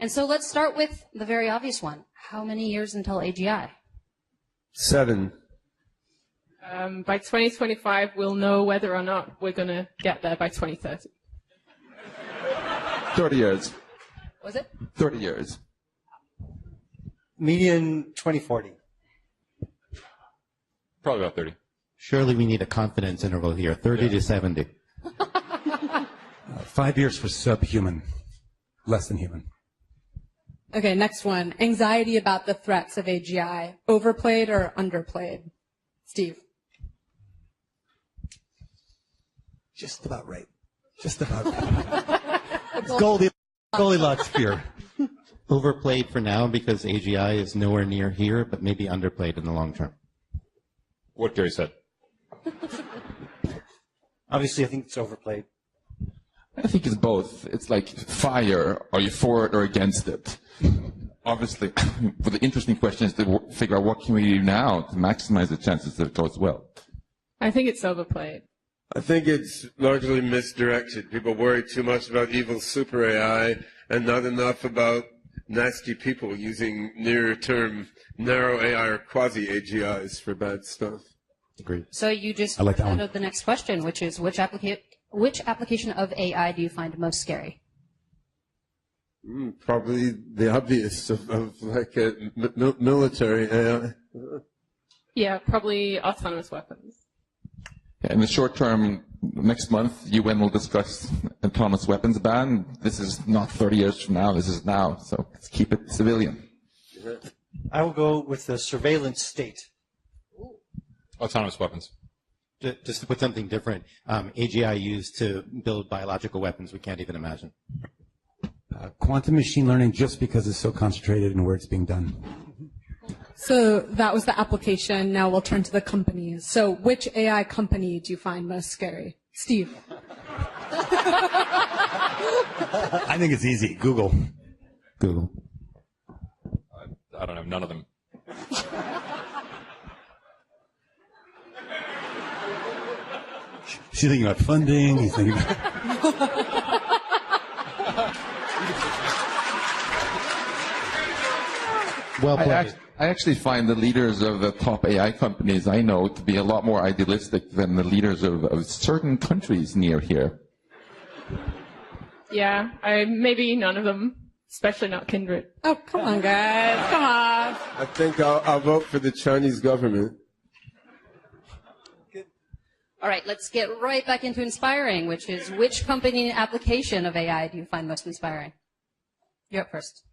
And so let's start with the very obvious one. How many years until AGI? 7. By 2025, we'll know whether or not we're going to get there by 2030. 30 years. Was it? 30 years. Median 2040. Probably about 30. Surely we need a confidence interval here, 30 to 70. 5 years for subhuman. Less than human. Okay, next one. Anxiety about the threats of AGI. Overplayed or underplayed? Steve. Just about right. Just about right. It's Goldilocks fear. Overplayed for now because AGI is nowhere near here, but maybe underplayed in the long term. What Gary said. Obviously, I think it's overplayed. I think it's both. It's like fire. Are you for it or against it? Obviously, but the interesting question is to figure out what can we do now to maximize the chances that it goes well. I think it's overplayed. I think it's largely misdirected. People worry too much about evil super AI and not enough about nasty people using near-term narrow AI or quasi-AGIs for bad stuff. Agreed. So you just like that one. out the next question, which is which application of AI do you find most scary? Probably the obvious of like a military AI. Yeah, probably autonomous weapons. In the short term, next month, UN will discuss autonomous weapons ban. This is not 30 years from now. This is now. So let's keep it civilian. I will go with the surveillance state. Autonomous weapons. Just to put something different, AGI used to build biological weapons we can't even imagine. Quantum machine learning, just because it's so concentrated in where it's being done. So that was the application. Now we'll turn to the companies. So which AI company do you find most scary? Steve. I think it's easy. Google. Google. I don't know, none of them. She's thinking about funding. He's thinking about... Well played. I actually find the leaders of the top AI companies I know to be a lot more idealistic than the leaders of certain countries near here. Yeah, maybe none of them, especially not Kindred. Oh, come on, guys. Come on. I think I'll vote for the Chinese government. All right, let's get right back into inspiring, which is which company and application of AI do you find most inspiring? You're up first.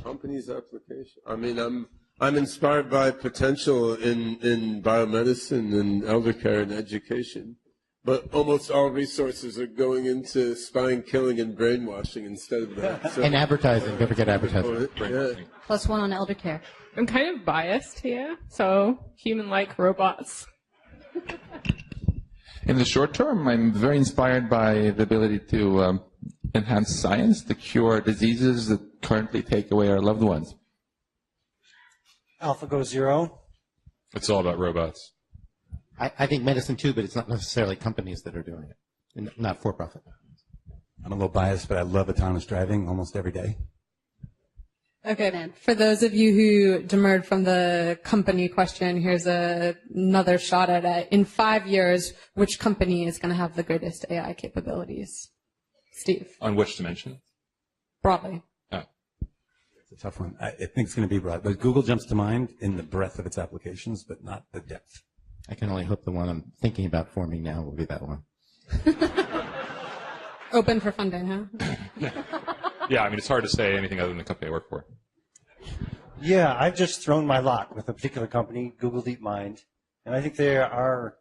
Company's application. I mean, I'm inspired by potential in biomedicine and elder care and education, but almost all resources are going into spying, killing, and brainwashing instead of that. So, And advertising. Don't forget advertising. yeah. +1 on elder care. I'm kind of biased here, so human-like robots. In the short term, I'm very inspired by the ability to enhance science to cure diseases that currently take away our loved ones. AlphaGo Zero. It's all about robots. I think medicine too, but it's not necessarily companies that are doing it, and not for-profit. I'm a little biased, but I love autonomous driving almost every day. Okay, for those of you who demurred from the company question, here's another shot at it. In 5 years, which company is going to have the greatest AI capabilities? Steve. On which dimension? Broadly. Oh. It's a tough one. I think it's going to be broad, but Google jumps to mind in the breadth of its applications, but not the depth. I can only hope the one I'm thinking about forming now will be that one. Open for funding, huh? Yeah, I mean, it's hard to say anything other than the company I work for. Yeah, I've just thrown my lot with a particular company, Google DeepMind, and I think they are,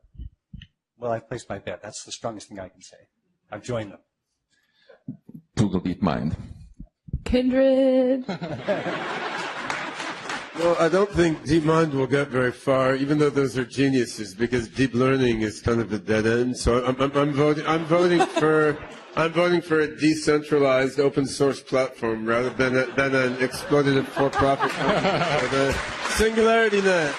well, I've placed my bet. That's the strongest thing I can say. I've joined them. Google DeepMind. Kindred. Well, I don't think DeepMind will get very far, even though those are geniuses, because deep learning is kind of a dead end. So I'm voting for a decentralized open source platform rather than an exploitative for-profit company. So the Singularity Net.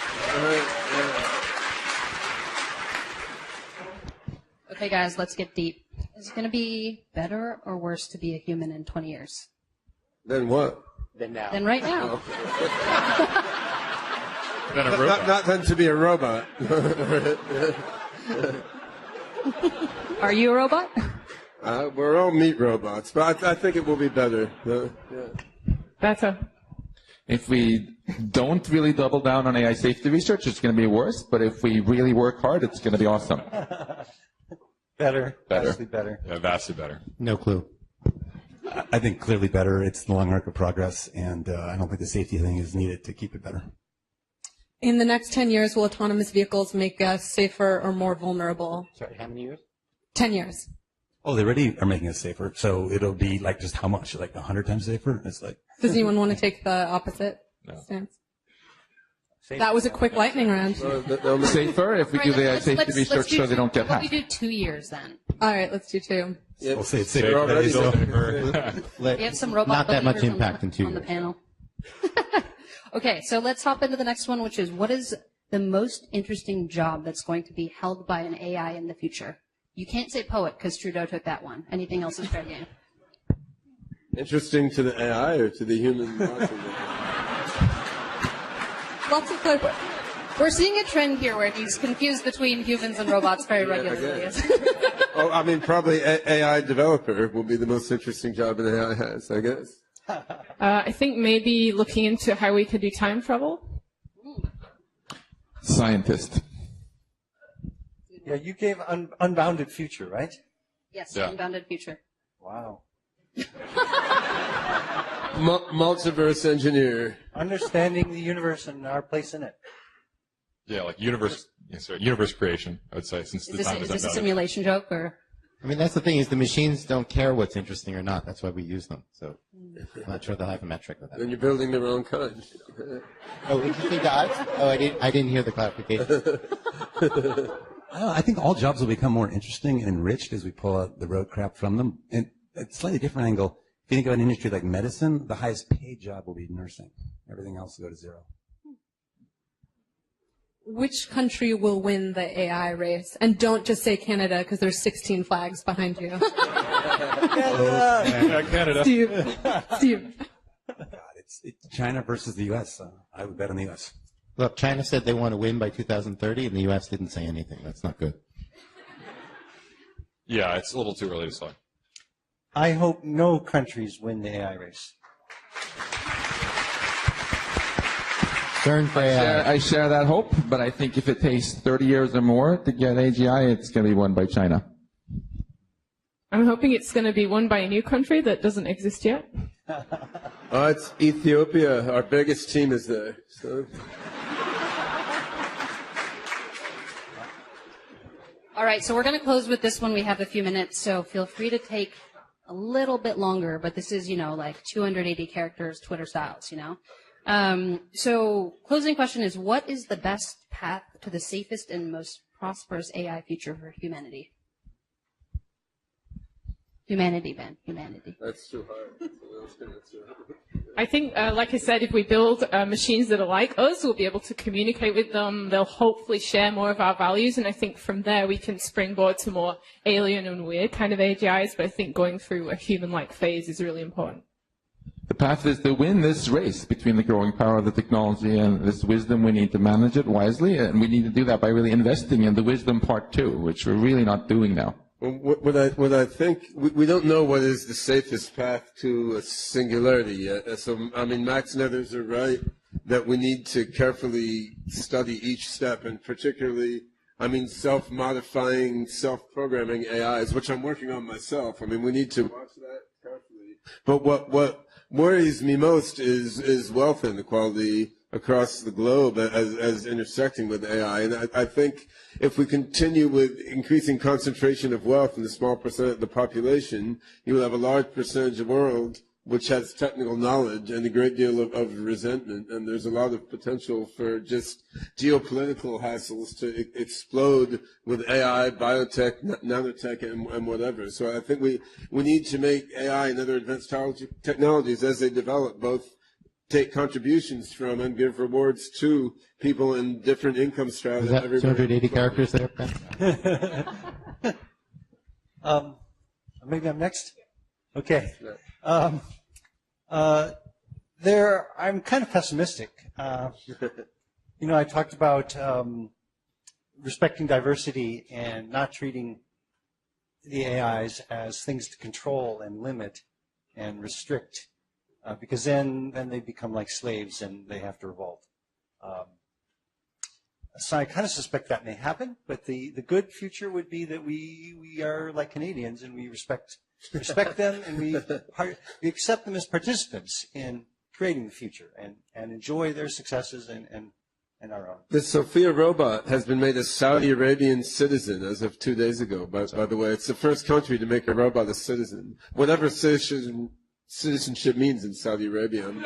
Okay, guys, let's get deep. Is it going to be better or worse to be a human in 20 years? Then what? Than now. Then right now. Then a robot. Not then to be a robot. Are you a robot? We're all meat robots, but I think it will be better. Yeah. Better. If we don't really double down on AI safety research, it's going to be worse. But if we really work hard, it's going to be awesome. Better. Better. Vastly better. Yeah, vastly better. No clue. I think clearly better. It's the long arc of progress, and I don't think the safety thing is needed to keep it better. In the next 10 years, will autonomous vehicles make us safer or more vulnerable? Sorry, how many years? 10 years. Oh, they already are making us safer. So it'll be like just how much? Like 100 times safer? It's like. Does anyone want to take the opposite stance? That was a quick lightning round. Safer if we do the AI safety research so they don't get How about hacked. we do 2 years then? All right, let's do 2. We'll say it's They're safer. already So- We have some robot Not that much believers impact in 2 on the years. panel. Okay, so let's hop into the next one, which is what is the most interesting job that's going to be held by an AI in the future? You can't say poet because Trudeau took that one. Anything else is fair game. Interesting to the AI or to the human watching it? Lots of good. We're seeing a trend here where he's confused between humans and robots very regularly. Oh, I mean, probably AI developer will be the most interesting job an AI has, I guess. I think maybe looking into how we could do time travel. Scientist. Yeah, you gave Unbounded Future, right? Yes, Yeah. Unbounded Future. Wow. Multiverse engineer. Understanding the universe and our place in it. Yeah, like universe creation, I would say, since Is the this, time is is this a unbounded. simulation joke or? I mean, that's the thing is the machines don't care what's interesting or not. That's why we use them. So I'm not sure they'll have a metric with that. Then you're building the wrong kind. Oh, interesting to us? Oh, I didn't hear the clarification. I don't know, I think all jobs will become more interesting and enriched as we pull out the road crap from them. And a slightly different angle, if you think of an industry like medicine, the highest paid job will be nursing. Everything else will go to zero. Which country will win the AI race? And don't just say Canada because there's 16 flags behind you. Yeah, Canada. Steve. God, it's China versus the U.S. I would bet on the U.S. Look, China said they want to win by 2030, and the U.S. didn't say anything. That's not good. Yeah, it's a little too early to say. I hope no countries win the AI race. Turn for AI. I share that hope, but I think if it takes 30 years or more to get AGI, it's going to be won by China. I'm hoping it's going to be won by a new country that doesn't exist yet. It's Ethiopia. Our biggest team is there. So. All right, so we're going to close with this one. We have a few minutes, so feel free to take a little bit longer, but this is, like 280 characters, Twitter styles, So closing question is, what is the best path to the safest and most prosperous AI future for humanity? Humanity, Ben. Humanity. That's too hard. I think, like I said, if we build machines that are like us, we'll be able to communicate with them. They'll hopefully share more of our values, and I think from there we can springboard to more alien and weird kind of AGIs. But I think going through a human-like phase is really important. The path is to win this race between the growing power of the technology and this wisdom. We need to manage it wisely, and we need to do that by really investing in the wisdom part too, which we're really not doing now. Well, what I think, we don't know what is the safest path to a singularity yet. So, I mean, Max and others are right that we need to carefully study each step, and particularly, I mean, self-modifying, self-programming AIs, which I'm working on myself. I mean, we need to watch that carefully. But what worries me most is wealth inequality across the globe as intersecting with AI. And I think if we continue with increasing concentration of wealth in the small percent of the population, you will have a large percentage of the world which has technical knowledge and a great deal of resentment. And there's a lot of potential for just geopolitical hassles to explode with AI, biotech, nanotech, and whatever. So I think we need to make AI and other advanced technologies as they develop both take contributions from and give rewards to people in different income strata. Is that 280 characters there, Ben? Maybe I'm next? Okay. I'm kind of pessimistic. I talked about respecting diversity and not treating the AIs as things to control and limit and restrict, because then they become like slaves and they have to revolt. So I kind of suspect that may happen, but the good future would be that we are like Canadians and we respect them and we accept them as participants in creating the future and enjoy their successes and our own. The Sophia robot has been made a Saudi Arabian citizen as of 2 days ago. By the way, it's the first country to make a robot a citizen. Whatever citizenship means in Saudi Arabia. I'm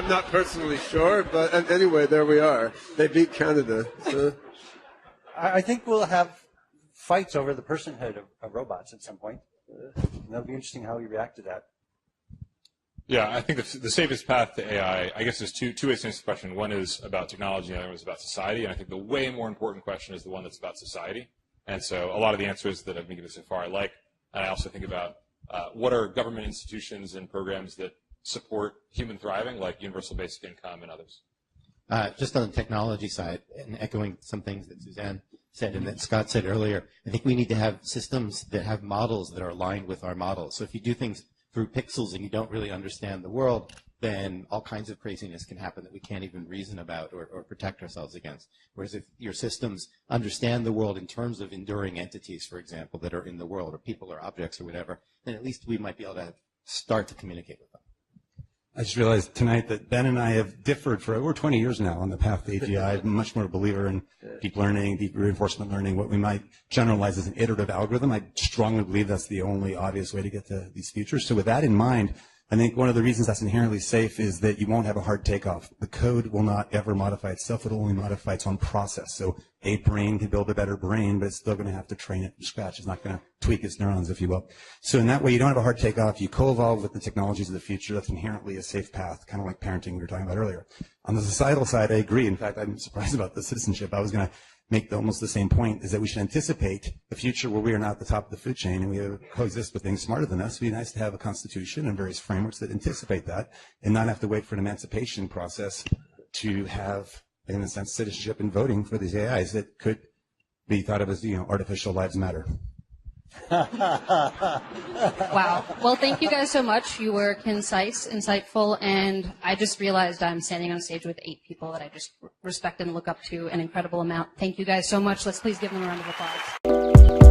not personally sure, but anyway, there we are. They beat Canada. So. I think we'll have fights over the personhood of robots at some point. That'll be interesting how we react to that. Yeah, I think the safest path to AI, I guess there's two ways to answer the question. One is about technology, and the other one is about society. And I think the way more important question is the one that's about society. And so a lot of the answers that I've been given so far I like. And I also think about what are government institutions and programs that support human thriving, like universal basic income and others. Just on the technology side, and echoing some things that Suzanne said and that Scott said earlier, I think we need to have systems that have models that are aligned with our models. So if you do things through pixels and you don't really understand the world, then all kinds of craziness can happen that we can't even reason about or protect ourselves against. Whereas if your systems understand the world in terms of enduring entities, for example, that are in the world, or people or objects or whatever, then at least we might be able to start to communicate with them. I just realized tonight that Ben and I have differed for over 20 years now on the path to AGI. I'm much more a believer in deep learning, deep reinforcement learning, what we might generalize as an iterative algorithm. I strongly believe that's the only obvious way to get to these futures. So with that in mind, I think one of the reasons that's inherently safe is that you won't have a hard takeoff. The code will not ever modify itself. It'll only modify its own process. So a brain can build a better brain, but it's still going to have to train it from scratch. It's not going to tweak its neurons, if you will. So in that way, you don't have a hard takeoff. You co-evolve with the technologies of the future. That's inherently a safe path, kind of like parenting we were talking about earlier. On the societal side, I agree. In fact, I'm surprised about the citizenship. I was going to make almost the same point, is that we should anticipate a future where we are not at the top of the food chain and we coexist with things smarter than us. It would be nice to have a constitution and various frameworks that anticipate that and not have to wait for an emancipation process to have, in a sense, citizenship and voting for these AIs that could be thought of as, artificial lives matter. Wow. Well, thank you guys so much. You were concise, insightful, and I just realized I'm standing on stage with 8 people that I just respect and look up to an incredible amount. Thank you guys so much. Let's please give them a round of applause.